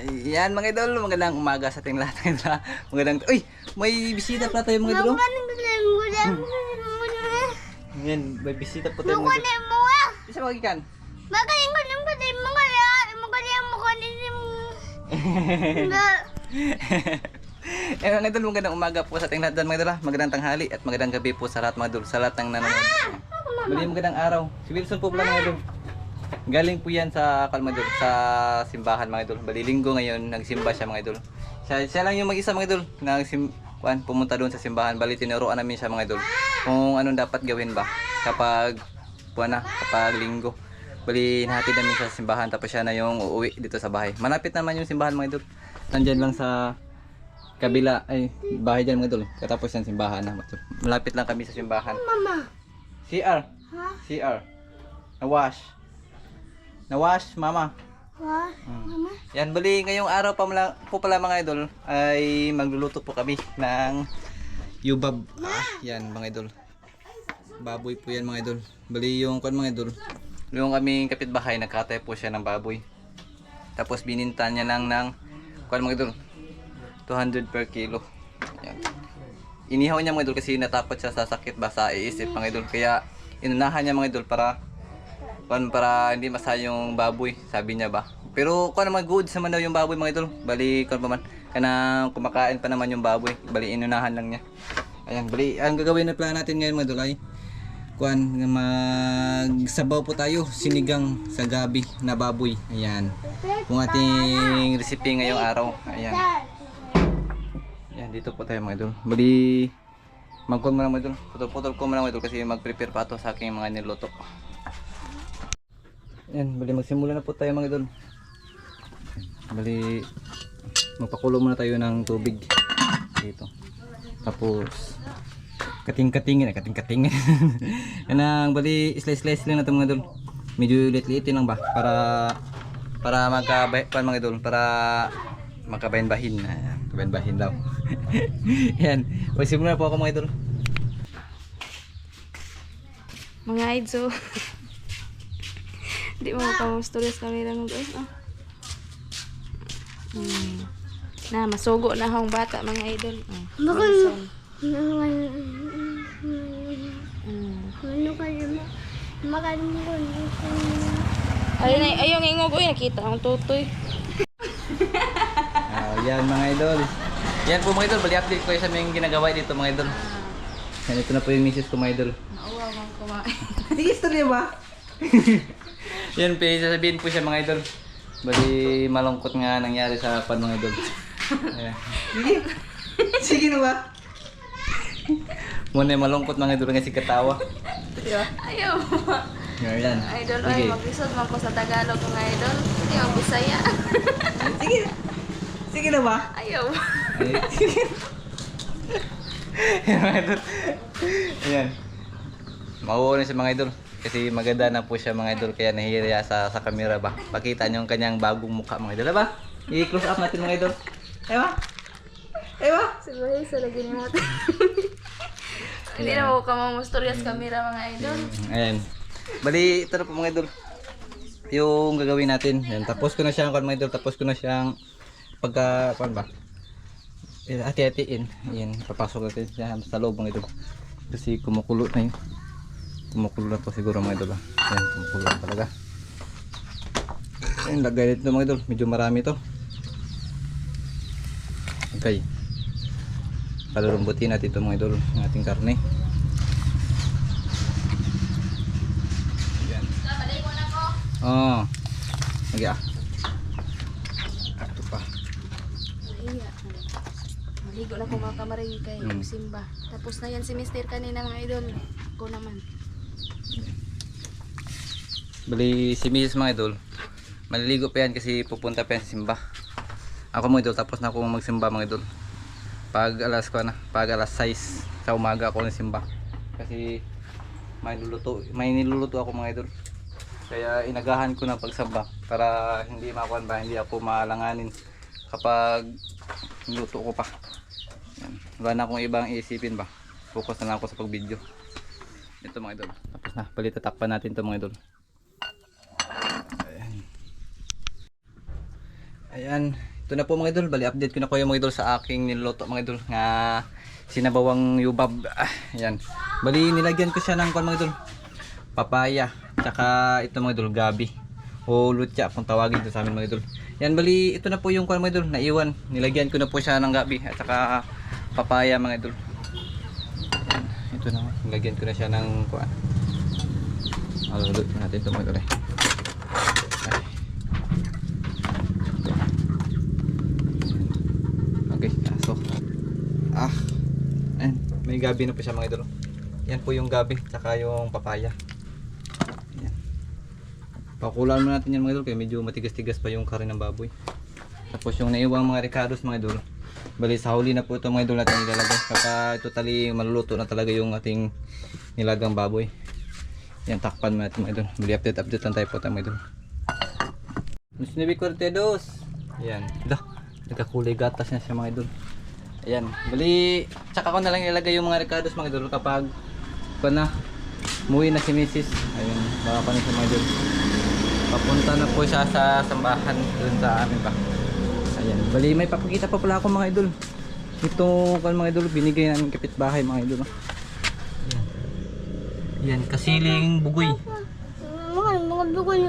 Yan mga idol, magandang umaga sa ating lahat. Magandang, uy, may bisita pa tayo mga idol. Yan, may bisita po tayo mga idol. Isa magikan. Magaling ko ng patay mo kaya magaling mo kanina mo. Eh mga idol, magandang umaga po sa ating lahat mga idol. Magandang tanghali at magandang gabi po sa lahat mga idol, sa lahat ng nanonood. Muli magandang araw. Si Wilson po pala mga idol. Galing po yan sa Kalmador, sa simbahan mga idol. Bali linggo ngayon, nagsimba siya mga idol. Siya lang yung mag-isa mga idol, pumunta doon sa simbahan. Bali tinuruan namin siya mga idol kung anong dapat gawin ba kapag kapag linggo. Bali nahatid namin siya sa simbahan, tapos siya na yung uuwi dito sa bahay. Malapit naman yung simbahan mga idol. Nandyan lang sa kabila, ay bahay dyan mga idol. Katapos yung simbahan na mga idol. Malapit lang kami sa simbahan. Mama. CR. Ha? CR. Nawash, mama. What? Mama? Yan, bali ngayong araw po pala mga idol ay magluluto po kami ng yubab. Yan mga idol. Baboy po yan mga idol. Bali yung mga idol, yung kaming kapitbahay nagkatay po siya ng baboy. Tapos bininta niya lang ng mga idol, 200 per kilo. Yan. Inihaw niya mga idol kasi natakot siya sa sakit ba sa iisip mga idol. Kaya inunahan niya mga idol para hindi masaya yung baboy, sabi niya ba. Pero kung naman good naman daw yung baboy mga idol. Bali kung pa man kanang kumakain pa naman yung baboy. Bali inunahan lang niya. Ayan, bali ang gagawin na plan natin ngayon mga idol ay magsabaw po tayo, sinigang sa gabi na baboy. Ayan. Kung ating recipe ngayong araw. Ayan. Ayan, dito po tayo mga idol. Bali magkon mo lang mga idol. Putol-putol ko mo lang mga idol kasi mag-prepare pa to sa aking mga niluto. Yan, bali magsimula na po tayo mga idol. Bali magpakulo muna tayo ng tubig dito. Tapos kating-katingin. Yan, bali slice lang natin mga idol. Medyo liit-liitin lang ba para mga idol, para makabahin-bahin. Kabahin-bahin daw. Yan, magsimula na po ako mga idol. Mga idol. Di mo ka-stories kami lang guys. Na masugo na hong bata mga idol. Makan. Makan mo. Ayun ingog uy, nakita ang tutoy. Yan mga idol. Yan po mga idol, bali update ko yung sa mga ginagawa dito mga idol. Yan, ito na po yung misis ko mga idol. Nauwa mong kumain. Sige, istorya ba? Yan po, sasabihin po siya mga idol. Bali malungkot nga nangyari sa mga idol. Ayan. Sige na ba? Muna malungkot mga idol kasi katawa. Ayaw. Yan. Idol ay mag-isod man ko sa Tagalog mga idol. Hindi ako Bisaya. Sige. Sige na ba? Ayaw. Yan mga idol. Ayan. Mauuna siya mga idol. Kasi maganda na po siya mga idol, kaya nahihiya sa camera ba. Pakita niyo yung kanyang bagong mukha mga idol, ba? I-close up natin mga idol. Ewa? Sabay sa lagi ni natin. Hindi na ako kamamustorya sa camera mga idol. Ayan. Bali, ito na po mga idol. Yung gagawin natin. Ayan, tapos ko na siyang mga idol, tapos ko na siyang hati-hatiin. Ayan, papasok natin siya sa loob mga idol. Kasi kumukulo na yun. Kumukulo na to siguro mga idol. Ayan, kumukulo na talaga. Ayan, lagay dito mga idol. Medyo marami to. Okay. Palulumbutin natin ito mga idol, ng ating karne. Ayan. Oo. Ito pa. Maligo na ko mga kamaring kay simba. Tapos na yan si Mister kanina mga idol. Ako naman. Bali si Mrs. mga idol, maliligo pa yan kasi pupunta pa yan sa simba. Ako mga idol, tapos na ako magsimba mga idol. Pag alas 6 sa umaga ako nagsimba. Kasi may niluluto ako mga idol. Kaya inagahan ko na pagsamba para hindi hindi ako maalanganin kapag niluto ko pa. Yan. Wala na akong ibang iisipin ba. Focus na lang ako sa pag-video. Ito mga idol. Tapos na, palitatakpan natin ito mga idol. Ayan, ito na po mga idol. Bali update ko na kayo mga idol sa aking niluto mga idol nga sinabawang yubab. Ayan. Bali nilagyan ko siya ng mga idol, papaya, tsaka ito mga idol, gabi o lutya kung tawagin ito sa amin mga idol. Yan, bali ito na po yung mga idol, naiwan. Nilagyan ko na po siya ng gabi at tsaka papaya mga idol. Yan, ito na, nilagyan ko na siya ng kuan. Alulot natin ito mga idol. Ay. Okay, so ayan, may gabi na po siya mga idol. Yan po yung gabi, tsaka yung papaya. Ayan. Pakulaan mo natin yan mga idol, kaya medyo matigas-tigas pa yung kari ng baboy. Tapos yung naiwang mga ricados mga idol, bali sa huli na po ito mga idol natin ilalagay. Kapag totally maluluto na talaga yung ating nilagang baboy. Yan, takpan mo natin mga idol. Bali update lang tayo po tayo mga idol. Los Nueve Cortedos. Ayan, nagkakulay gatas na siya mga idol. Ayan, bali tsaka ko na lang ilagay yung mga ricados mga idol kapag muwi na si Mrs. Ayun, baka pa na siya mga idol. Papunta na po siya sa sambahan dun sa amin pa. Ayan, bali may papakita pa pala ako mga idol. Ito mga idol, binigay namin kapitbahay mga idol. Ayan. Ayan, kasiling bugoy. Mga bugoy.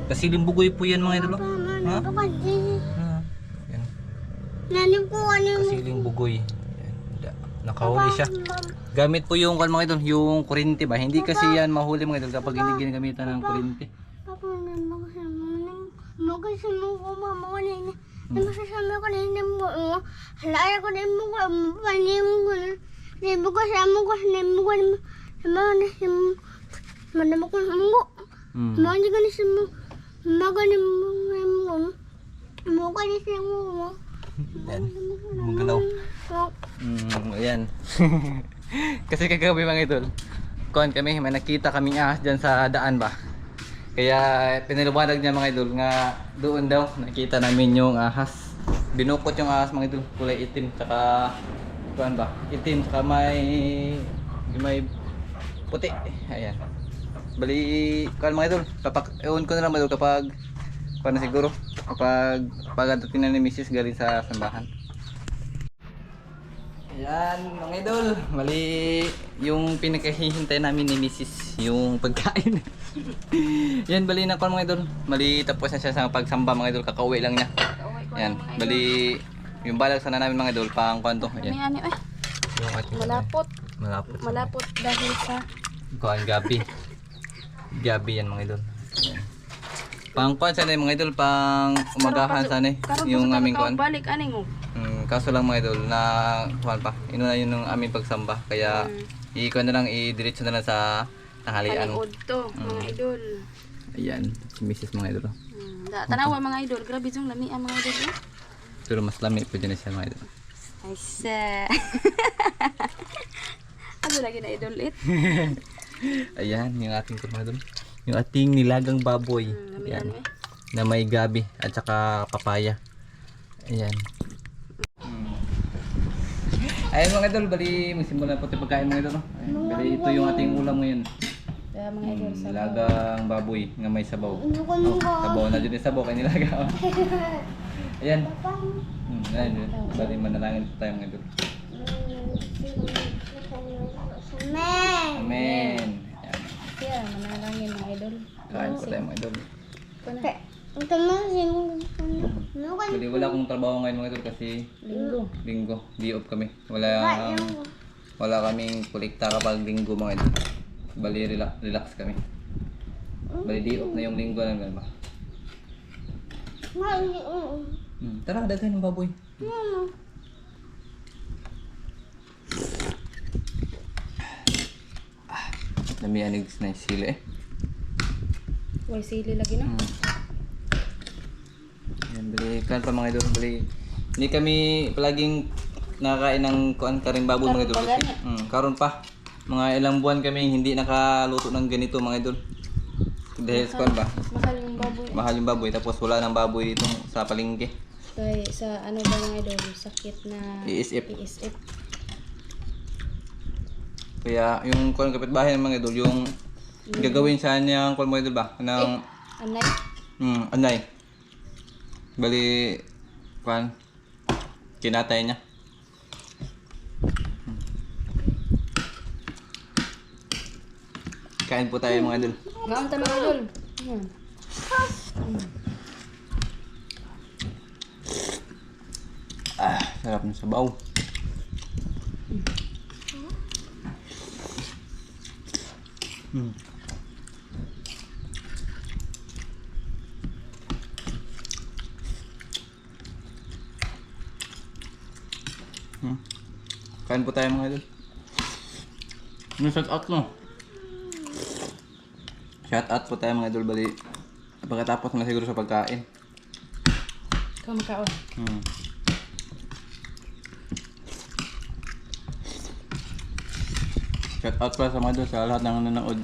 Kasiling bugoy po yan mga idol. Ha? Ayan. Nanin po ano yung Kasiling bugoy. Ayan. Nakahuli siya. Gamit po yung mga idol, yung kuryente ba? Hindi kasi yan mahuli mga idol kapag hindi ginagamitan ng kuryente. Papa, magasamang ko mama ko na yun. Namasasama ko na yun mo. Halaya ko na yun mo. Panim ko na. Libo ko sa mo ko. Libo ko na. Sama na siya mo. Manama ko na mo. Mandi ka na siya mo. Maganim mo. Mo ka na siya mo. Ayan. Magalaw. Ayan. Kasi kagabi mga idol, kuhan kami, may nakita kaming ahas dyan sa daan ba. Kaya pinaliwanag niya mga idol nga doon daw nakita namin yung ahas. Binukot yung ahas mga idol, kulay itim tsaka kuhan ba, itim tsaka may puti. Ayan. Bali kuhan mga idol, ewan ko na lang mga idol kapag kuhan na siguro, kapag pagdating na ni Mrs. galing sa sambahan. Ayan mga idol, mali yung pinakahihintay namin ni Mrs. yung pagkain. Yan, bali na ko mga idol, mali tapos na siya sa pagsamba mga idol, kakauwi lang niya. Yan, bali yung balag sana namin mga idol, pang kwanto. Ayan. Yung ating Malapot dahil sa kuhan gabi. Gabi yan mga idol. Ayan. Pang kuhan sana mga idol, pang umagahan sana yung aming kuhan. balik aning mo. Kaso lang mga idol na kuhan pa, inuna yun ng aming pagsamba, kaya i-kuhan na lang, i-diretso na lang sa tanghalian. Panikod to, mga idol. Ayan, si Mrs. mga idol. Tanawa mga idol, grabe yung lami ang mga idol. Pero mas lami pwede na siya mga idol. Ay sa. Ano lagi na idol it? Ayan, yung ating kuhan mga idol. Yung ating nilagang baboy. Ayan, na may gabi at saka papaya. Ayan. Ayan mga idol, bali magsimula po tayo pagkain mga idol. Ayan, bali ito yung ating ulam ngayon. Kaya mga idol sa Nilagang baboy nga may sabaw. Sabaw na dyan yung sabaw kay nilaga. Ayan. Ayan, bali manalangin po tayo mga idol. Amen. Amen. Ayan. kaya manalangin mga idol. Kain po tayo mga idol. Ang tamasin mo. Bali wala akong trabaho ngayon mga idol kasi linggo. Di off kami. Wala kaming kulikta kapag linggo mga idol. Bali relax kami. Bali di off na yung linggo lang ba? Tara, daghan ng baboy. Namianig na yung sili eh. Way sili lagi na. Yan, bali kan pa mga idol, bali. Hindi kami palaging nakakain ng kuan karing baboy mga idol kasi. Karon pa. Mga ilang buwan kami hindi nakaluto ng ganito mga idol. Dahil sa kuan ba? Mahal yung baboy. Mahal yung baboy tapos wala nang baboy itong sa palengke. Kaya sa ano ba mga idol, sakit na ISF. ISF. Kaya yung kuan kapitbahay ng mga idol, yung gagawin sa niyang kuan mga idol ba? Ng Anay. anay. Bali, kuan, kinatay niya. Kain po tayo mga idol. Ngaon ta mga idol. Ah, sarap ng sabaw. Hmm. Kain po tayo mga idol. May shout out no? Shout out po tayo mga idol. Bali, pagkatapos na siguro sa pagkain. Ikaw makaon. Shout out pala sa mga idol sa lahat ng nanonood.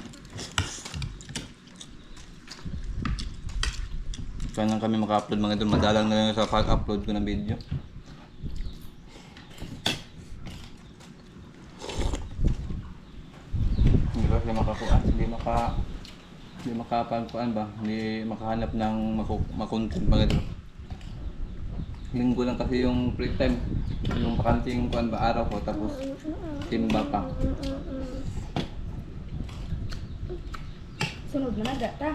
Kaya lang kami maka-upload mga idol. Madalang na lang sa pag-upload ko ng video. Hindi kasi makakuan. Hindi makapagkuan ba? Hindi makahanap ng makontent mga idol. Linggo lang kasi yung free time. Yung pakanting kuan ba araw ko tapos simba pa. Sunod na naga ta.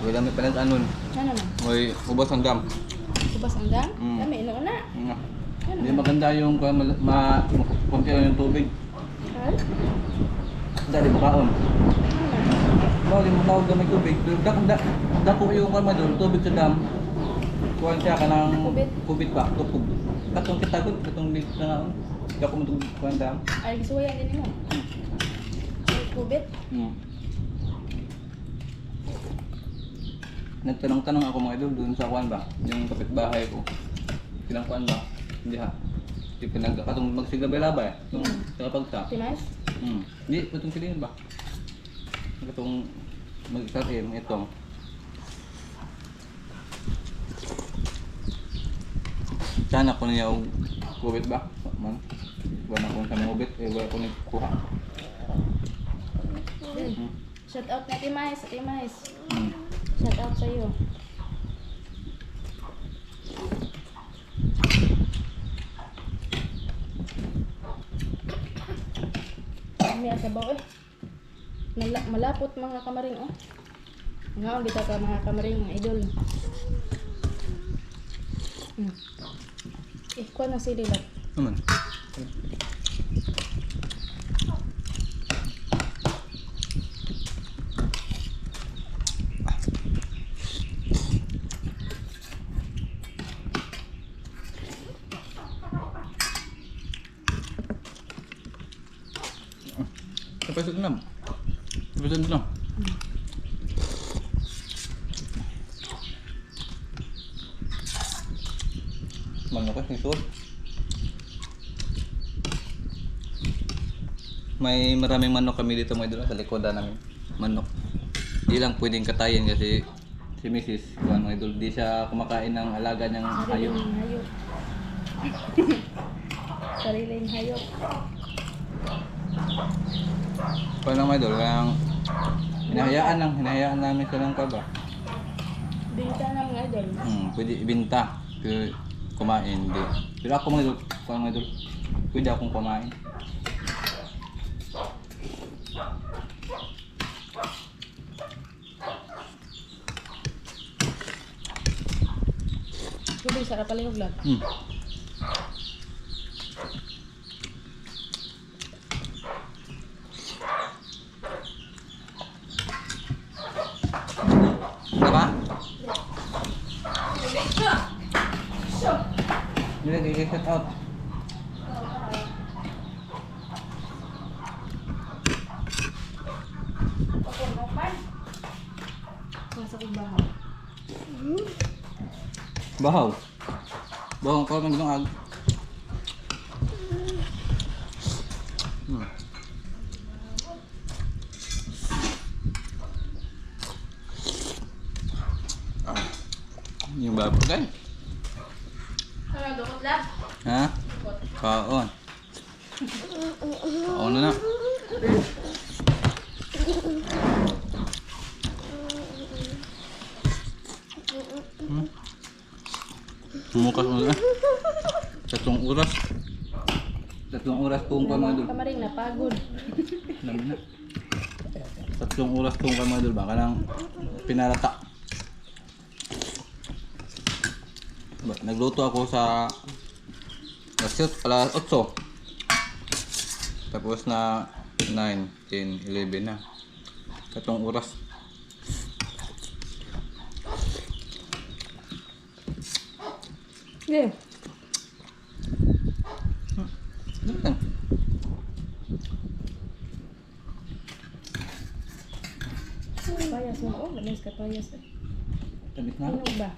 Wala may pinag-anon. Ano na? May ubos ang dam. Subas ang dam? Dami ino na. Hindi maganda yung kunti lang yung tubig. Hal? Dali makaon. Bali mo tawag na may tubig. Pero dako yung kalma doon, tubig sa dam. Kuhan siya ka ng kubit ba? Tukub. Katong kitagod, katong dito na nga. Dako mo tubig kuhan dam. Ay gisuwayan din mo. Kubit. Nagtanong-tanong ako mga idol doon sa kuhan ba? Yung kapitbahay ko. Silang kuhan ba? Hindi ha. Di pinagkatong magsigabay-labay. Sa kapagsa. Timas? Hindi, itong kilin ba? Itong mag-isarin, itong. Sana ko niya yung kubit ba? Man. Wala akong sa mga kubit, wala akong nagkuha. Shout out na Timais, Timais. Shout out sa iyo. May sabaw eh. Malapot mga kamaring oh. Ngaon dito ka mga kamaring mga idol. Kuha na sili lang. Naman. Sampai sa enam. Sampai sa enam. Manok kasi sud. May maraming manok kami dito mga idol sa likodan namin. Manok. Di lang pwedeng katayin kasi si Mrs. Kuan mga idol, di siya kumakain ng alaga niyang hayop. Hayop. Sariling hayop. Paano mga idol, kaya hinahayaan namin silang kaba. Binta na mga idol. Pwede ibenta. Pero kumain, hindi. Pero ako mga idol, paano mga idol, pwede akong kumain. Tubig sa kapalihog lang. Apa? Hindi, i-set out. Nasa kong bahaw. Bahaw. Bahaw ko man ginong ag. Yung baboy kan? Ano, dukot lang? Ha? Kaon. Kaon na na. Sumukas mo na. 3 oras. 3 oras pong pa mga idol. Kamaring napagod. Alam na. 3 oras pong pa mga idol. Baka nang pinalata. Nagluto ako sa alas 8. Tapos na 9, 10, 11 na. 3 oras. Sige. Payas mo. Oh, lamis ka payas. Tamis na. Ano ba?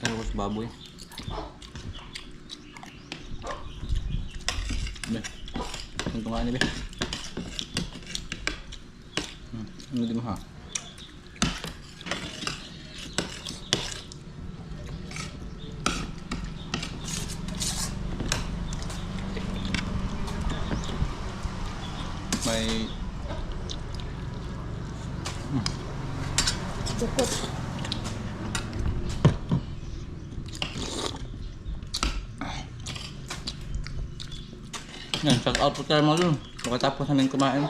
Tapos baboy. Be. Ito nga ni be. Ano di mo ha? May Dukot. yan, shout out po tayo mga dun. Pagkatapos namin kumain.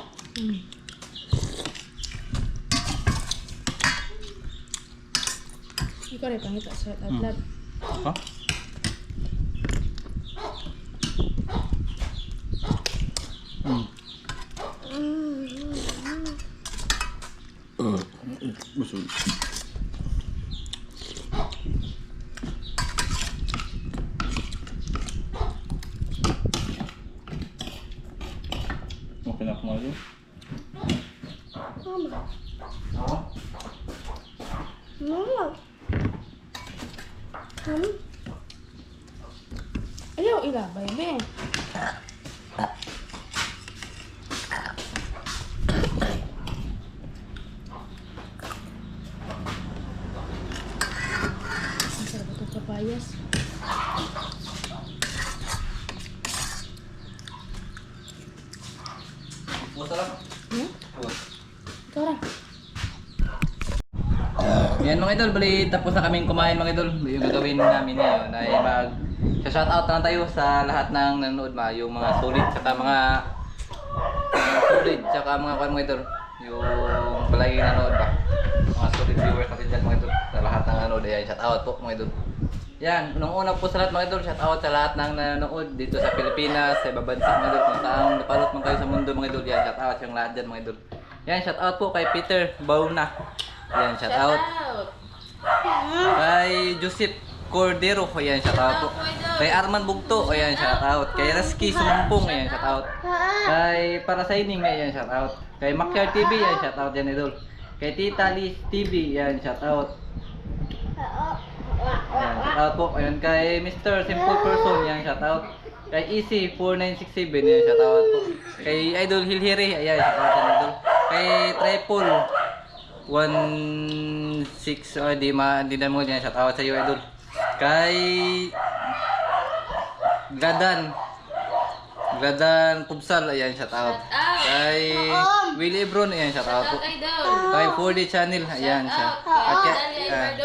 Ikaw rin pangita sa outlet. Ha? Busog. Okay na kumain. Mama. Oo. Mama. Ayaw ilabay, be. Ang sarap itong papayas. Buta lang. Ikaw ra. Yan mga idol, bali tapos na kaming kumain mga idol. Yung gagawin namin ngayon ay shoutout na lang tayo sa lahat ng nanonood yung mga solid saka mga solid saka mga idol. Yung palagi nanonood ba. Mga solid viewers natin dyan mga idol. Sa lahat ng nanonood ay shoutout po mga idol. Yan, unang-una po sa lahat mga idol, shoutout sa lahat ng nanonood dito sa Pilipinas, sa ibang bansa mga idol. Kung saan napalot man kayo sa mundo mga idol, yan shoutout yung lahat dyan mga idol. Yan, shoutout po kay Peter Bauna. Yan, shoutout. Kay Joseph Cordero, ayan, shoutout po. Kay Arman Bugto, ayan, shoutout. Kay Rasky Sumumpong, ayan, shoutout. Kay Parasaining, ayan, shoutout. Kay Makyar TV, ayan, shoutout yan idol. Kay Tita Liz TV, ayan, shoutout. Ayan, shoutout po. Ayan, kay Mr. Simple Person, ayan, shoutout. Kay Easy 4967, ayan, shoutout po. Kay Idol Hilhiri, ayan, shoutout yan idol. Kay Triple 16, oh, di na mo dyan, shoutout sa iyo idol. Kay Gladan Kubsal, ayan, shoutout. Kay Willie Ebron, ayan, shoutout po. Kay 4D Channel, ayan, at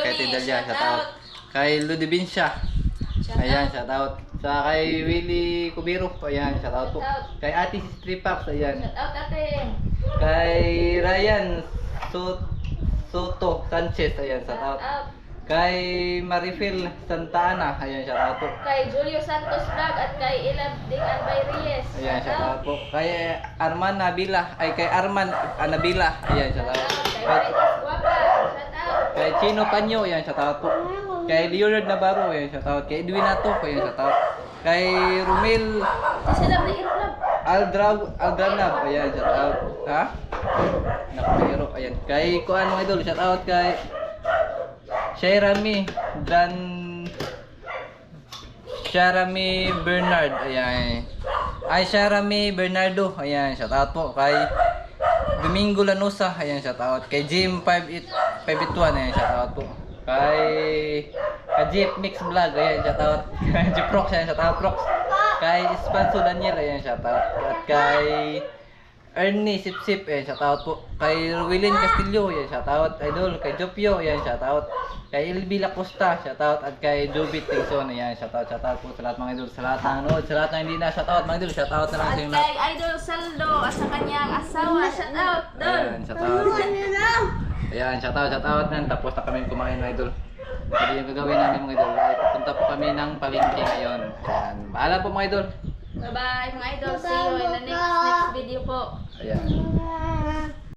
kay Tidalia, shoutout. Kay Ludivincia, ayan, shoutout. Sa kay Willie Kubiro, ayan, shoutout po. Kay Ate Street Paps, ayan. Kay Ryan Soto Sanchez, ayan, shoutout. Kay Marifel Santa Ana, ayan, shoutout po. Kay Julio Santos Vlog at kay Ilab Ding Albay Reyes. Ayan, shoutout po. Kay Arman Nabila, ay kay Arman Anabila, ayan, shoutout. Kay Maritas Guapa, shout out. Kay Chino Panyo, ayan, shoutout po. Kay Leonard Navarro, ayan, shoutout. Kay Edwin Nato, ayan, shoutout. Kay Romel Sila na itlog. Aldranab, ayan, shoutout. Ha? Nakapiro, ayan. Kay Kuan mga idol, shoutout kay Sharami Bernard, ayan. Ay, Sharami Bernardo, ayan, shoutout po. Kay Domingo Lanosa, ayan, shoutout. Kay Jim 581, ayan, shoutout po. Kay Jeep Mix Vlog, ayan, shoutout. Kay Jeep Prox, ayan, shoutout Prox. Kay Spanso Daniel, ayan, shoutout. At kay Ernie Sip-Sip, yan, shoutout po. Kay Ruilin Castillo, yan, shoutout. Idol, kay Jopio, yan, shoutout. Kay Elvila Costa, shoutout. At kay Jubit Tingson, yan, shoutout po sa lahat mga idol. Sa lahat ng nanood, sa lahat ng hindi na shoutout mga idol, shoutout na lang sa At inyo lahat. kay Idol Saldo at sa kanyang asawa. Shout out, Dol! Ayan, shoutout. Ayan, shoutout nan. Tapos na kami kumain mga idol. Jadi yung gagawin namin mga idol, ay pupunta po kami ng palengke ngayon. Ayan, bahala po mga idol. Bye-bye mga idol. See you in the next video po. Ayan.